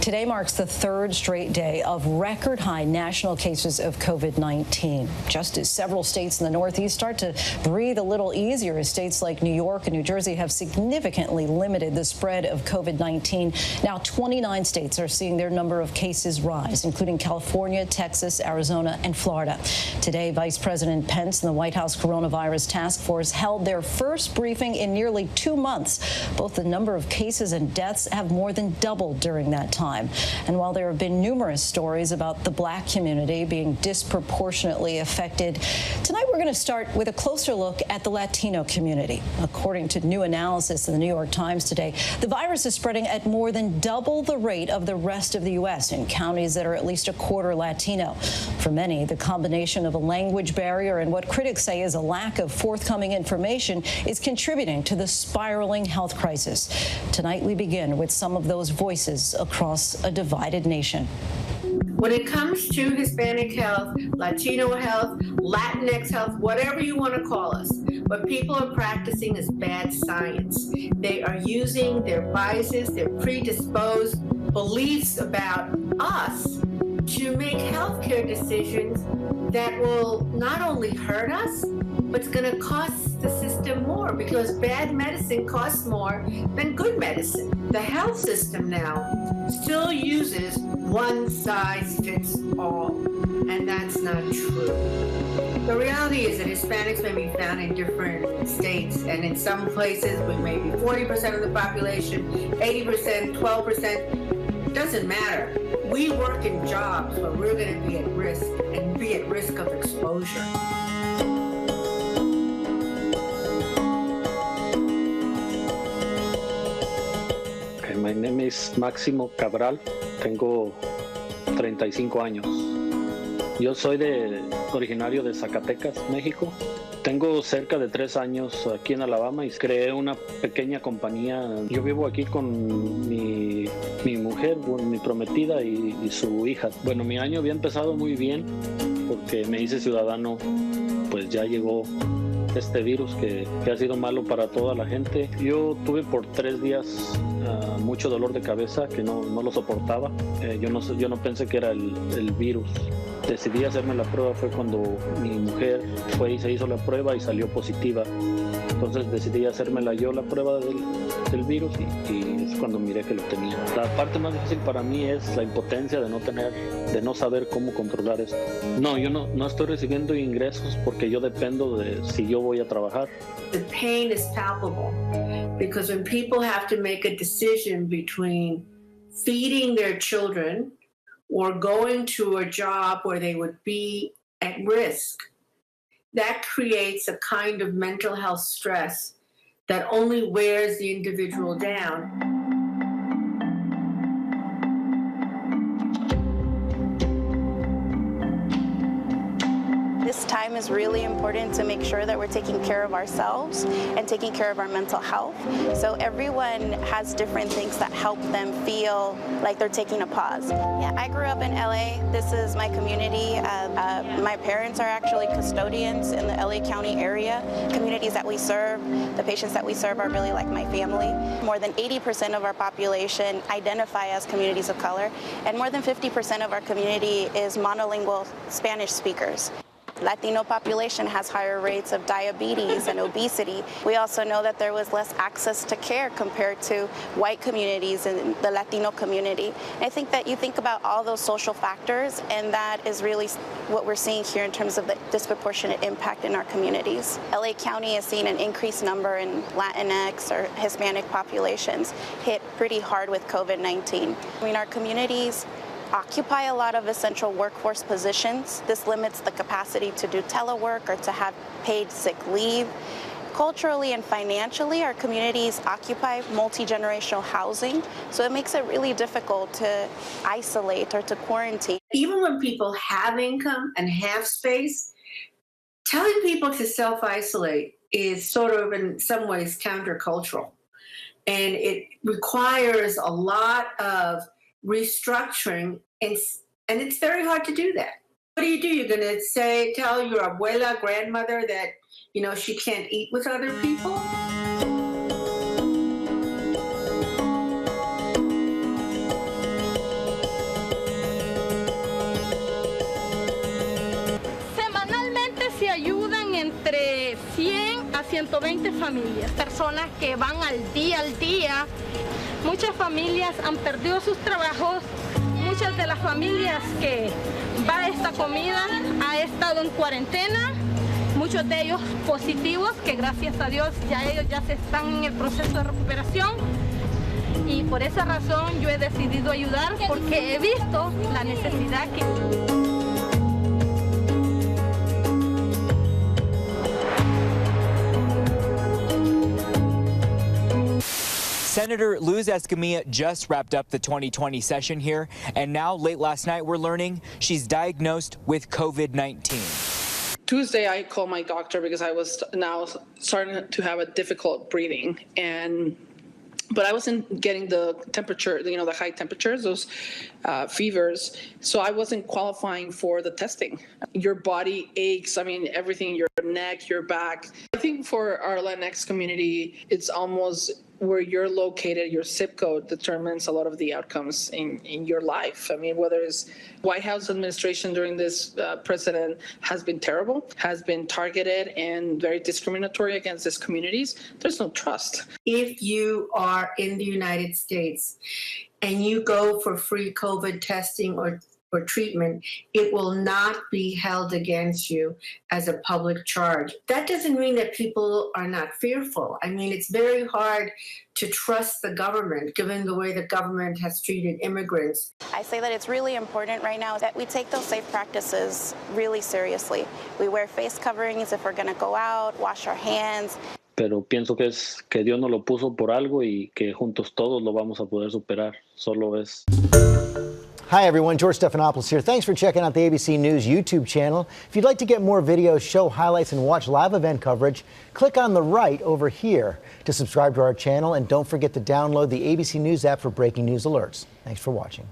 Today marks the third straight day of record high national cases of COVID-19. Just as several states in the Northeast start to breathe a little easier, as states like New York and New Jersey have significantly limited the spread of COVID-19. Now 29 states are seeing their number of cases rise, including California, Texas, Arizona, and Florida. Today, Vice President Pence and the White House Coronavirus Task Force held their first briefing in nearly 2 months. Both the number of cases and deaths have more than doubled during that time. And while there have been numerous stories about the Black community being disproportionately affected, tonight we're going to start with a closer look at the Latino community. According to new analysis in the New York Times today, the virus is spreading at more than double the rate of the rest of the U.S. in counties that are at least a quarter Latino. For many, the combination of a language barrier and what critics say is a lack of forthcoming information is contributing to the spiraling health crisis. Tonight we begin with some of those voices across a divided nation. When it comes to Hispanic health, Latino health, Latinx health, whatever you want to call us, what people are practicing is bad science. They are using their biases, their predisposed beliefs about us to make healthcare decisions that will not only hurt us, but it's going to cost the system more, because bad medicine costs more than good medicine. The health system now still uses one size fits all, and that's not true. The reality is that Hispanics may be found in different states, and in some places we may be 40% of the population, 80%, 12%, doesn't matter. We work in jobs where we're going to be at risk and be at risk of exposure. My name is Máximo Cabral, tengo 35 años. Yo soy originario de Zacatecas, México. Tengo cerca de 3 años aquí en Alabama y creé una pequeña compañía. Yo vivo aquí con mi mujer, mi prometida y su hija. Bueno, mi año había empezado muy bien porque me hice ciudadano, pues ya llegó este virus que ha sido malo para toda la gente. Yo tuve por 3 días mucho dolor de cabeza que no lo soportaba. Yo no pensé que era el virus. Decidí hacerme la prueba fue cuando mi mujer fue y se hizo la prueba y salió positiva. Entonces decidí hacérmela yo la prueba del virus y es cuando miré que lo tenía. La parte más difícil para mí es la impotencia de no saber cómo controlar esto. No, yo no estoy recibiendo ingresos porque yo dependo de si yo voy a trabajar. The pain is palpable because when people have to make a decision between feeding their children or going to a job where they would be at risk, that creates a kind of mental health stress that only wears the individual down. This time is really important to make sure that we're taking care of ourselves and taking care of our mental health. So everyone has different things that help them feel like they're taking a pause. Yeah, I grew up in LA. This is my community. My parents are actually custodians in the LA County area. Communities that we serve, the patients that we serve are really like my family. More than 80% of our population identify as communities of color, and more than 50% of our community is monolingual Spanish speakers. Latino population has higher rates of diabetes and obesity. We also know that there was less access to care compared to white communities and the Latino community. And I think that you think about all those social factors, and that is really what we're seeing here in terms of the disproportionate impact in our communities. LA County has seen an increased number in Latinx or Hispanic populations hit pretty hard with COVID-19. I mean, our communities occupy a lot of essential workforce positions. This limits the capacity to do telework or to have paid sick leave. Culturally and financially, our communities occupy multi-generational housing, so it makes it really difficult to isolate or to quarantine. Even when people have income and have space, telling people to self-isolate is sort of in some ways countercultural. And it requires a lot of restructuring, and it's very hard to do that. What do? You're going to tell your abuela, grandmother that, she can't eat with other people? 120 familias, personas que van al día. Muchas familias han perdido sus trabajos. Muchas de las familias que va esta comida ha estado en cuarentena. Muchos de ellos positivos, que gracias a Dios ellos ya se están en el proceso de recuperación. Y por esa razón yo he decidido ayudar porque he visto la necesidad que... Senator Luz Escamilla just wrapped up the 2020 session here, and now, late last night, we're learning she's diagnosed with COVID-19. Tuesday, I called my doctor because I was now starting to have a difficult breathing, but I wasn't getting the temperature, the high temperatures, those fevers, so I wasn't qualifying for the testing. Your body aches, everything, your neck, your back. I think for our Latinx community, it's almost where you're located, your zip code determines a lot of the outcomes in your life. Whether it's White House administration during this president has been terrible, has been targeted and very discriminatory against these communities. There's no trust. If you are in the United States and you go for free COVID testing or treatment, it will not be held against you as a public charge. That doesn't mean that people are not fearful. It's very hard to trust the government, given the way the government has treated immigrants. I say that it's really important right now that we take those safe practices really seriously. We wear face coverings if we're going to go out, wash our hands. Pero pienso que Dios nos lo puso por algo y que juntos todos lo vamos a poder superar. Solo es... Hi everyone, George Stephanopoulos here. Thanks for checking out the ABC News YouTube channel. If you'd like to get more videos, show highlights, and watch live event coverage, click on the right over here to subscribe to our channel, and don't forget to download the ABC News app for breaking news alerts. Thanks for watching.